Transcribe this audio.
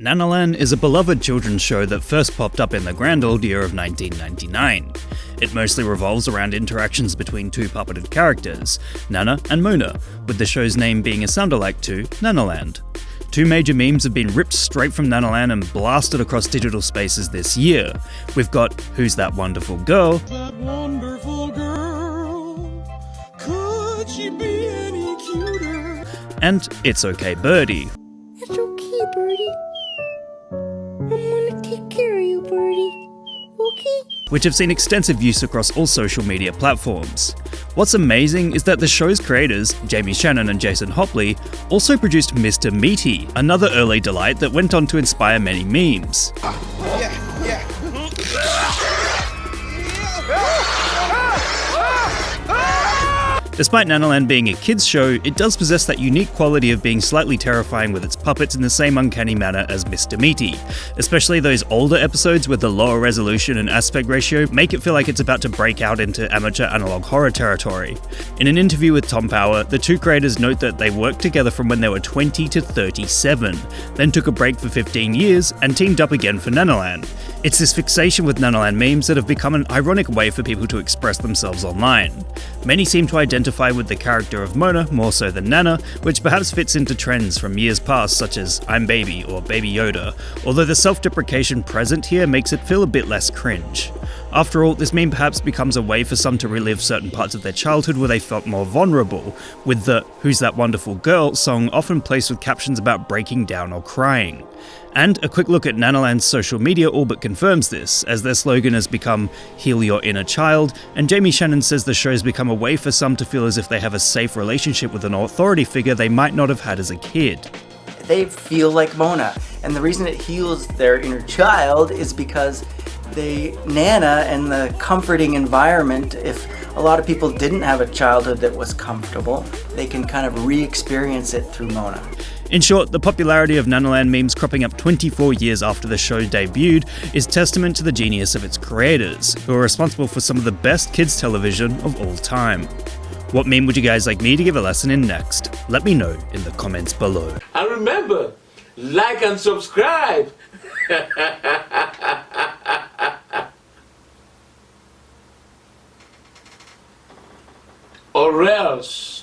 Nanalan is a beloved children's show that first popped up in the grand old year of 1999. It mostly revolves around interactions between two puppeted characters, Nana and Mona, with the show's name being a sound-alike to Nanaland. Two major memes have been ripped straight from Nanalan and blasted across digital spaces this year. We've got Who's That Wonderful Girl? That wonderful girl, could she be any cuter? And It's Okay Birdie. It's okay, Birdie. I'm gonna take care of you, Birdie. Okay? Which have seen extensive use across all social media platforms. What's amazing is that the show's creators, Jamie Shannon and Jason Hopley, also produced Mr. Meaty, another early delight that went on to inspire many memes. Despite Nanalan being a kids' show, it does possess that unique quality of being slightly terrifying with its puppets in the same uncanny manner as Mr. Meaty, especially those older episodes with the lower resolution and aspect ratio make it feel like it's about to break out into amateur analog horror territory. In an interview with Tom Power, the two creators note that they worked together from when they were 20 to 37, then took a break for 15 years and teamed up again for Nanalan. It's this fixation with Nanalan memes that have become an ironic way for people to express themselves online. Many seem to identify with the character of Mona more so than Nana, which perhaps fits into trends from years past such as I'm Baby or Baby Yoda, although the self-deprecation present here makes it feel a bit less cringe. After all, this meme perhaps becomes a way for some to relive certain parts of their childhood where they felt more vulnerable, with the Who's That Wonderful Girl song often placed with captions about breaking down or crying. And a quick look at Nanaland's social media all but confirms this, as their slogan has become Heal Your Inner Child, and Jamie Shannon says the show's become a way for some to feel as if they have a safe relationship with an authority figure they might not have had as a kid. They feel like Mona, and the reason it heals their inner child is because Nana and the comforting environment, if a lot of people didn't have a childhood that was comfortable, they can kind of re-experience it through Mona. In short, the popularity of Nanalan memes cropping up 24 years after the show debuted is testament to the genius of its creators, who are responsible for some of the best kids television of all time. What meme would you guys like me to give a lesson in next? Let me know in the comments below. And remember, like and subscribe! Or else.